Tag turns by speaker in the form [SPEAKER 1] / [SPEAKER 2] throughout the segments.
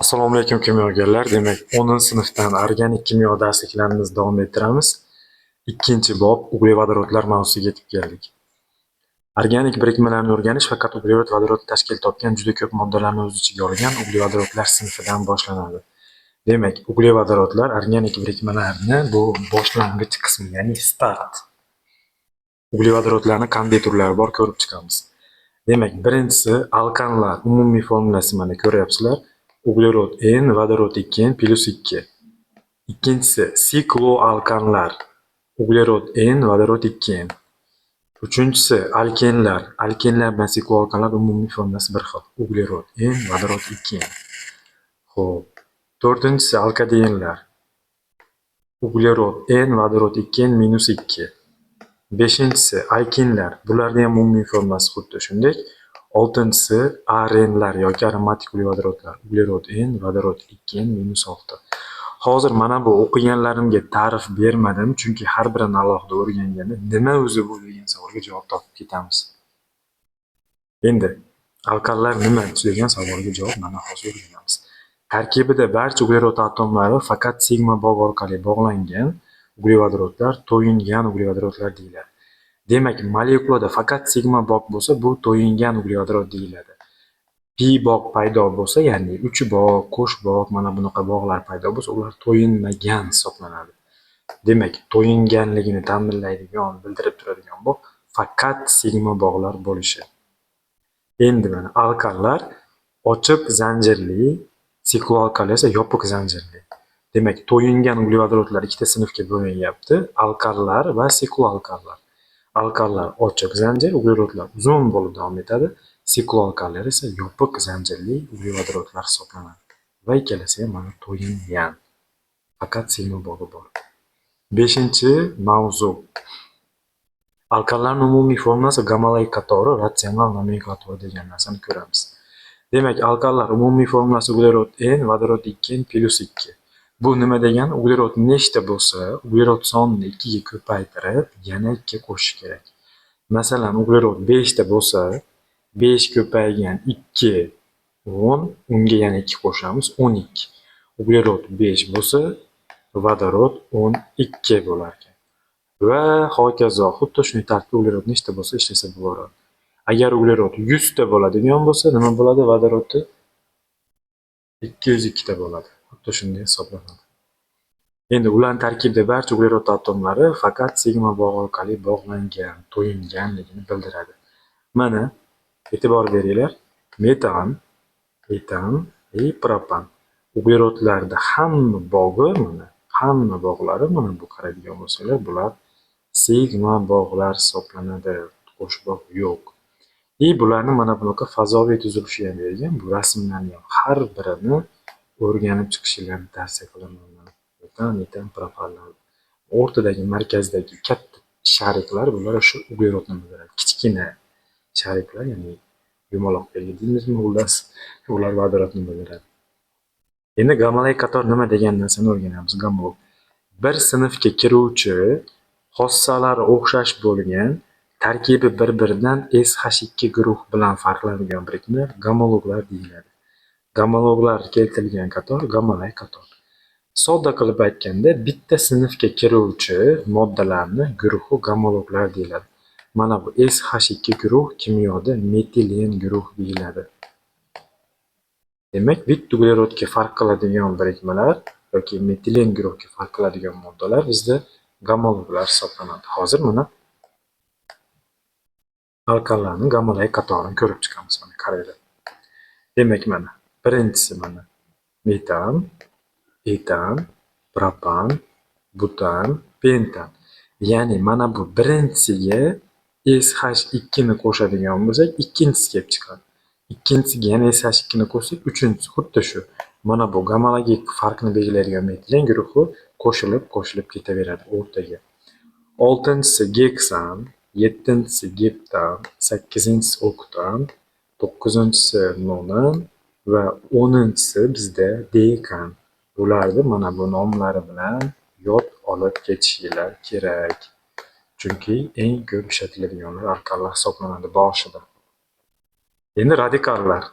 [SPEAKER 1] Assalomu alaykum kimyogarlar. Demak, 10-sinfdan organik kimyo darsliklarimizni davom ettiramiz. Ikkinchi bob uglevodorodlar mavzusiga yetib keldik. Organik birikmalarni o'rganish faqat uglevorod vodorod tashkil topgan juda ko'p moddalarni o'z ichiga olgan uglevodorodlar sinfidan boshlanadi. Demak, uglevodorodlar organik birikmalarni bu boshlang'ich qismi, ya'ni start. Uglevodorodlarning qanday turlari bor ko'rib chiqamiz. Demak, birinchisi alkanlar umumiy formulasi mana ko'ryapsizlar. Uglerod N, vodorod 2N plus 2. Ikkinchisi sikloalkanlar. Uglerod N, vodorod 2N. Uchinchisi alkenlar. Alkenlar bilan sikloalkanlar umumiy formulasi bir xil. Uglerod N, vodorod 2N. Xo'p. To'rtinchisi alkadenlar. Uglerod N, vodorod 2N minus 2. Beshinchisi alkinlar. Bularning ham umumiy formulasi xuddi shunday. Oltinchisi arenlar yoki aromatik uglevodorodlar. Uglerod N, vodorod 2N minus 6. Hozir mana bu o'qiganlarimga ta'rif bermadim, chunki har birini alohida o'rganganda nima o'zi bu degan savolga javob topib ketamiz. Endi alkallar nima degan savolga javob mana hozir o'rganamiz. Tarkibida barcha uglerod atomlari faqat sigma bog' orqali bog'langan uglevodorodlar to'yingan uglevodorodlar deyiladi. Demak, molekulada faqat sigma bog' bo'lsa, bu to'yingan uglevodorod deyiladi. Pi bog' paydo bo'lsa, ya'ni uch bog', qo'sh bog', mana bunaqa bog'lar paydo bo'lsa, ular to'yinmagan hisoblanadi. Demak, to'yinganligini ta'minlaydigan, bildirib turadigan bog' faqat sigma bog'lar bo'lishi. Endi mana alkallar ochiq zanjirli, sikloalkallar esa yopiq zanjirli. Demak, to'yingan uglevodorodlar ikkita sinfga bo'linyapti: alkallar va sikloalkallar. Alkallar ochiq zanjir, uglevodorodlar uzun bo'lib davom etadi. Sikloalkallar esa yopiq zanjirli uglevodorodlar hisoblanadi. Va ikkalasi ham mana to'yingan. Faqat sigma bog'i bor. Beshinchi mavzu. Alkallarning umumiy formulasi Gamalay qatori ratsional nomenklatura degan narsani ko'ramiz. Demak, alkallar umumiy formulasi uglerod N, vodorod 2N plus 2. Bu nima degani? Uglerod nechta bo'lsa, uglerod sonini 2 ga ko'paytirib, yana 2 qo'shish kerak. Masalan, uglerod 5 ta bo'lsa, 5 ko'paygan 2 10, unga yana 2 qo'shamiz, 12. Uglerod 5 bo'lsa, vodorod 12 bo'lar ekan. Va hokazo, xuddi shunday tartibda uglerod nechta bo'lsa ishlasa bo'laveradi. Agar uglerod 100 ta bo'ladigan bo'lsa, nima bo'ladi? Vodorodda 202 ta bo'ladi. Xuddi shunday hisoblanadi. Endi ularning tarkibida barcha uglerod atomlari faqat sigma bog' orqali bog'langan, to'yinganligini bildiradi. Mana e'tibor beringlar. Metan, etan va propan. Uglerodlarda hamma bog'i mana, hamma bog'lari mana bu qaraydigan bo'lsanglar, bular sigma bog'lar hisoblanadi. Qo'sh bog' yo'q. Bularni mana bunaqa fazoviy tuzilishi ham bergan. Bu rasmlarni ham har birini o'rganib chiqishingizni tavsiya qilaman. Metan, propanlar. O'rtadagi markazdagi katta shariklar bular shu uglerodni bildiradi. Kichkina shariklar, ya'ni yumaloq belgi deymizmi, ular vodorodni bildiradi. Endi Gamalay qator nima degan narsani o'rganamiz. Gamol bir sinfga kiruvchi xossalari o'xshash bo'lgan, tarkibi bir-biridan SH2 guruh bilan farqlanadigan birikmalar gamologlar deyiladi. Gamologlar keltirilgan qator Gamalay qator. Sodda qilib aytganda, bitta sinfga kiruvchi moddalarni guruhi gamologlar deyiladi. Mana bu SH2 guruh kimyoda metilen guruh deyiladi. Demak, bitta uglerodga farq qiladigan birikmalar yoki metilen guruhga farq qiladigan moddalar bizda gamologlar hisoblanadi. Hozir mana alkallarning Gamalay qatorini ko'rib chiqamiz. Mana qaranglar. Demak, mana birinchisi mana metan, etan, propan, butan, pentan. Ya'ni mana bu birinchisiga SH2 ni qo'shadigan bo'lsak, ikkinchisi kelib chiqadi. Ikkinchisiga yana SH2 ni qo'shsak, uchinchisi xuddi shu. Mana bu gamalogik farqni belgilaydigan metilen guruhi qo'shilib ketaveradi o'rtaga. 6-si geksan, 7-si geptan, 8-si oktan, 9-si nonan va 10-si bizda dekan. Bularni mana bu nomlari bilan yod olib ketishinglar kerak. Chunki eng ko'p ishlatiladiganlar alkallar hisoblanadi boshida. Endi radikallar.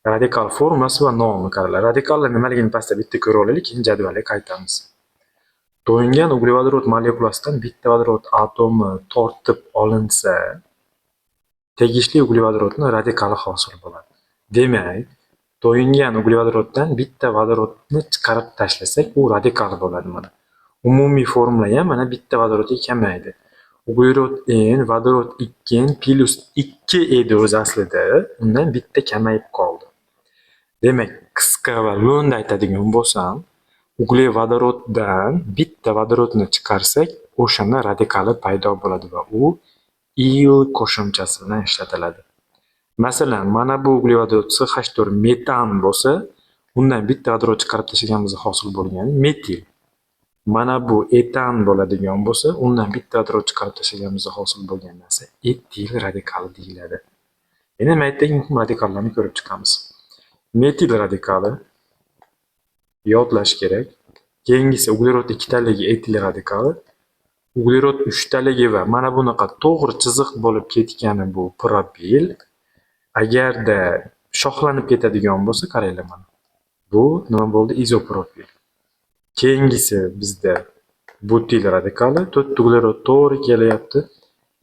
[SPEAKER 1] Radikal formulasi va nomi qaranglar. Radikallar nimaligini pastda bitta ko'rib olaylik, keyin jadvalga qaytamiz. To'yingan uglevodorod molekulasidan bitta vodorod atomi tortib olinsa, tegishli uglevodorodning radikali hosil bo'ladi. Demak, to'yingan uglevodoroddan bitta vodorodni chiqarib tashlasak, u radikal bo'ladi mana. Umumiy formula ham mana bitta vodorodga kamaydi. Uglerod N vodorod 2N plus 2 edi o'zi aslida, undan bitta kamayib qoldi. Demak, qisqa va lo'nda aytadigan bo'lsam, uglevodoroddan bitta vodorodni chiqarsak, o'shanda radikali paydo bo'ladi va u il qo'shimchasi bilan ishlatiladi. Masalan, mana bu uglevodorod CH4 metan bo'lsa, undan bitta vodorod chiqarib tashlaganimizda hosil bo'lgani metil. Mana bu etan bo'ladigan bo'lsa, undan bitta vodorod chiqarib tashlaganimizda hosil bo'lgan narsa etil radikali deyiladi. Endi navbatdagi muhim radikallarni ko'rib chiqamiz. Metil radikali yodlash kerak. Keyingisi uglerod 2 taligi etil radikali, uglerod 3 taligi va mana bunaqa to'g'ri chiziq bo'lib ketgani bu propil. Agarda shoxlanib ketadigan bo'lsa, qaranglar mana. Bu nima bo'ldi? Izopropil. Keyingisi bizda butil radikali, 4 uglerod to'g'ri kelyapti.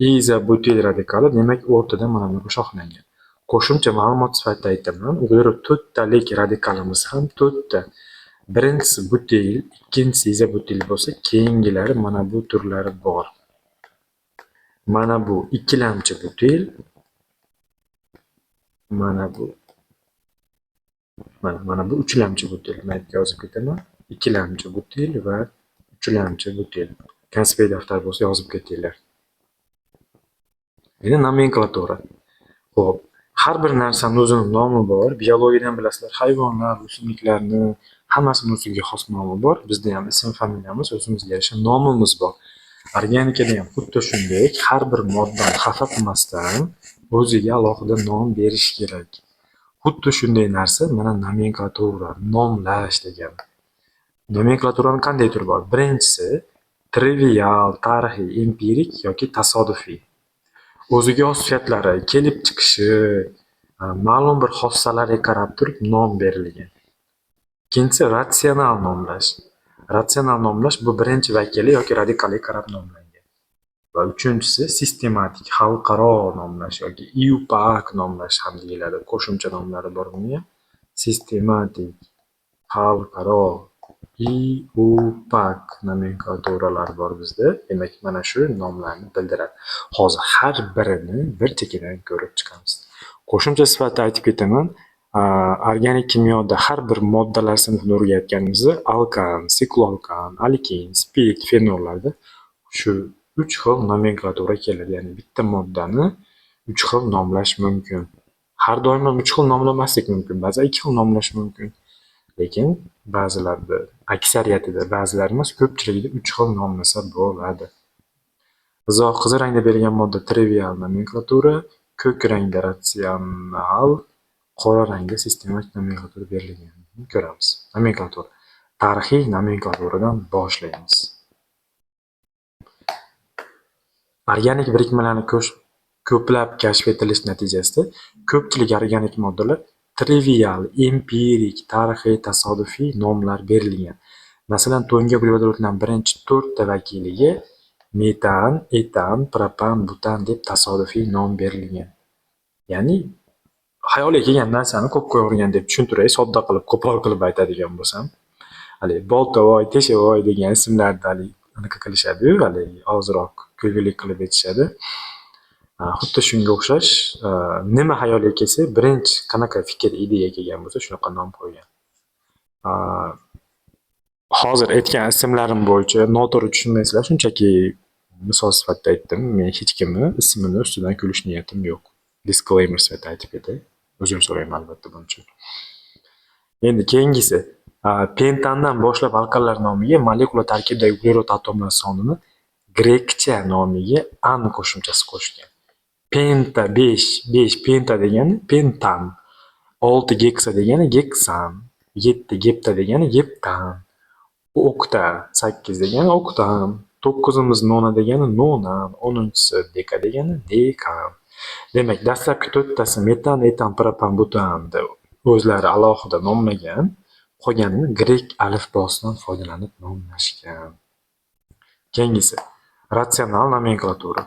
[SPEAKER 1] Izobutil radikali, demak o'rtada mana bunaqa shoxlangan. Qo'shimcha ma'lumot sifatida aytaman, uglerod 4 talik radikalimiz ham 4 ta. Birinchisi butil, ikkinchisi izobutil bo'lsa, keyingilari mana bu turlari bor. Mana bu ikkilamchi butil, mana bu uchlamchi butil. Men yozib ketaman. Ikkilamchi butil va uchlamchi butil. Konspekt daftar bo'lsa yozib ketinglar. Endi nomenklatura. Xo'p, har bir narsaning o'zining nomi bor. Biologiyadan bilasizlar, hayvonlar, o'simliklarni hammasini o'ziga xos nomi bor. Bizda ham ism familiyamiz, o'zimizga yarasha nomimiz bor. Organikada ham xuddi shunday, har bir moddani xafa qilmasdan o'ziga alohida nom berish kerak. Xuddi shunday narsa mana nomenklatura, nomlash degani. Nomenklaturaning qanday turi bor? Birinchisi trivial, tarixiy, empirik yoki tasodifiy. O'ziga xos xususiyatlari, kelib chiqishi, ma'lum bir xossalarga qarab turib nom berilgan. Ikkinchisi ratsional nomlash. Ratsional nomlash bu birinchi vakili yoki radikaliga qarab nomlangan. Va uchinchisi sistematik, xalqaro nomlash yoki IUPAC nomlash ham deyiladi. Qo'shimcha nomlari bor buni ham. Sistematik, xalqaro, IUPAC nomenklaturalar bor bizda. Demak, mana shu nomlarni bildiradi. Hozir har birini bir chekkadan ko'rib chiqamiz. Qo'shimcha sifatida aytib ketaman. Organik kimyoda har bir moddalar sinfini o'rgatganimizda alkan, sikloalkan, alkin, spirit, fenollarda shu 3 xil nomenklatura keladi. Ya'ni bitta moddani 3 xil nomlash mumkin. Har doim 3 xil nomlamaslik mumkin. Ba'zan 2 xil nomlash mumkin. Lekin ba'zilarda, aksariyatida, ba'zilar emas, ko'pchiligida 3 xil nomlasa bo'ladi. Izoh qizil rangda berilgan modda trivial nomenklatura, ko'k rangda ratsional, qora rangda sistematik nomenklatura berilganini ko'ramiz. Nomenklatura. Tarixiy nomenklaturadan boshlaymiz. Organik birikmalarning ko'plab kashf etilish natijasida ko'pchilik organik moddalar trivial, empirik, tarixiy, tasodifiy nomlar berilgan. Masalan, to'yingan uglevodorodlarning birinchi 4 ta vakiliga metan, etan, propan, butan deb tasodifiy nom berilgan. Ya'ni xayoliga kelgan narsani ko'p qo'yavergan deb tushuntiray, sodda qilib, qo'pol qilib aytadigan bo'lsam. Hali Boltavoy, Teshavoy degan ismlarni hali anaqa qilishadi-yu, hali ozroq kulgulik qilib aytishadi. Xuddi shunga o'xshash, nima xayoliga kelsa, birinchi qanaqa fikr, ideya kelgan bo'lsa, shunaqa nom qo'ygan. Hozir aytgan ismlarim bo'yicha noto'g'ri tushunmaysizlar, shunchaki misol sifatida aytdim. Men hech kimni ismini ustidan kulish niyatim yo'q. Disclaimer sifatida aytib ketay. Uzr so'rayman albatta buning uchun. Endi keyingisi, pentandan boshlab alkanlar nomiga molekula tarkibidagi uglerod atomlar sonini grekcha nomiga an qo'shimchasi qo'shgan. Penta 5 penta degani pentan, 6 geksa degani geksan, 7 gepta degani geptan, okta 8 degani oktan, 9 nona degani nonan, 10-si deka degani dekan. Demak, dastlabki 4tasi metan, etan, propan, butan o'zlari alohida nomlagan, qolganini grek alifbosidan foydalanib nomlashgan. Keyingisi ratsional nomenklatura.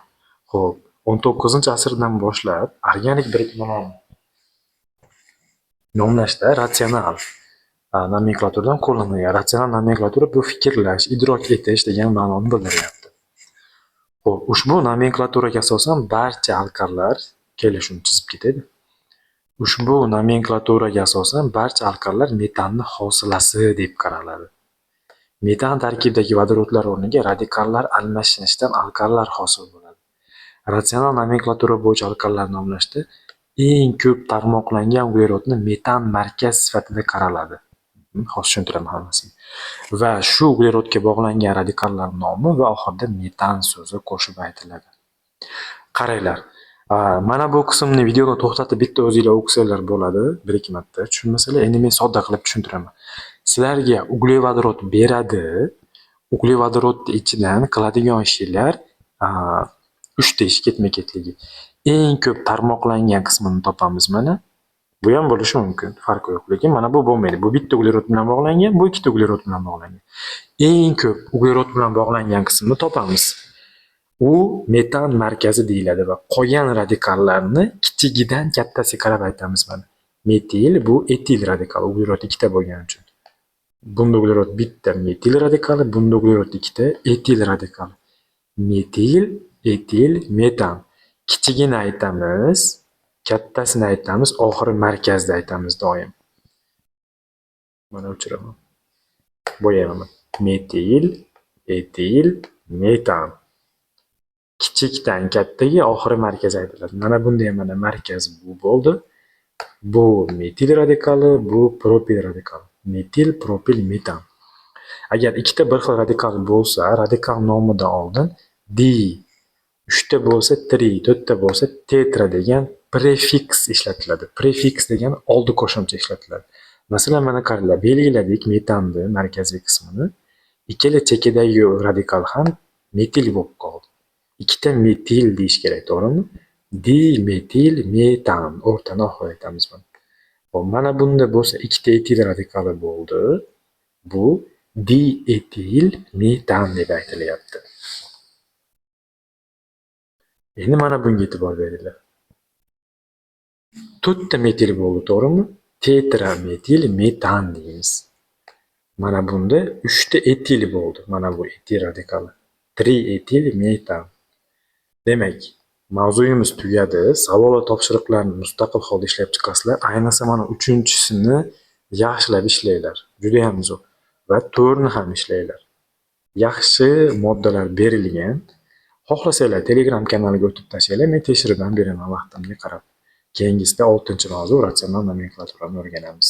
[SPEAKER 1] Xo'p, 19-asrdan boshlab organik birikmalarni nomlashda ratsional nomenklaturadan qo'llanilgan. Ratsional nomenklatura bu fikrlash, idrok etish degan ma'noni bildiryapti. Xo'p, ushbu nomenklaturaga asosan barcha alkanlar kelishuvni chizib ketadi. Ushbu nomenklaturaga asosan barcha alkanlar metanni hosilasi deb qaraladi. Metan tarkibidagi vodorodlar o'rniga radikallar almashinishidan alkanlar hosil bo'ladi. Ratsional nomenklatura bo'yicha alkanlarni nomlashda eng ko'p tarmoqlangan uglerodni metan markaz sifatida qaraladi. Hozir tushuntiraman hammasini. Va shu uglerodga bog'langan radikallar nomi va oxirida metan so'zi qo'shib aytiladi. Qaranglar. Mana bu qismni videoni to'xtatib bitta o'zingizlar o'qisanglar bo'ladi, 1-2 marta. Tushunmasalar, endi men sodda qilib tushuntiraman. Sizlarga uglevodorod beradi. Uglevodorodni ichidan qiladigan ishinglar 3 ta ish ketma-ketligi. Eng ko'p tarmoqlangan qismini topamiz mana. Bu ham bo'lishi mumkin, farqi yo'q, lekin mana bu bo'lmaydi. Bu bitta uglerod bilan bog'langan, bu ikkita uglerod bilan bog'langan. Eng ko'p uglerod bilan bog'langan qismini topamiz. U metan markazi deyiladi va qolgan radikallarni kichigidan kattasiga qarab aytamiz mana. Metil bu etil radikal, uglerod ikkita bo'lgani uchun. Bunda uglerod bitta metil radikali, bunda uglerod ikkita etil radikali. Metil, etil, metan. Kichigini aytamiz, kattasini aytamiz, oxiri markazda aytamiz doim. Mana o'chiraman. Bo'yaman. Metil, etil, metan. Kichikdan kattaga oxiri markaz aytiladi. Mana bunda ham mana markaz bu bo'ldi. Bu metil radikali, bu propil radikali. Metil, propil, metan. Agar ikkita bir xil radikal bo'lsa, radikal nomidan oldin di, 3 ta bo'lsa tri, 4 ta bo'lsa tetra degan prefiks ishlatiladi. Prefiks degan oldi qo'shimcha ishlatiladi. Masalan, mana qaranglar, belgiladik metanni markaziy qismini. Ikkala chekidagi radikal ham metil bo'lib qoldi. Ikkita metil deyish kerak, to'g'rimi? Dimetil metan, o'rtani oxir aytamiz buni. Mana bunda bo'lsa ikkita etil radikali bo'ldi. Bu dietil metan deb aytilyapti. Endi mana bunga e'tibor beringlar. 4 ta metil bo'ldi, to'g'rimi? Tetrametil metan deymiz. Mana bunda 3 ta etil bo'ldi. Mana bu etil radikali. Trietil metan. Demak, mavzuyimiz tugadi. Savol va topshiriqlarni mustaqil holda ishlab chiqasizlar. Ayniqsa mana 3-chisini yaxshilab ishlanglar. Juda ham zo'r. Va 4ni ham ishlanglar. Yaxshi moddalar berilgan. Xohlasanglar Telegram kanaliga o'tib tashlaylar, men tekshirib ham beraman vaqtimga qarab. Keyingisida 6-mavzu ratsional nomenklaturani o'rganamiz.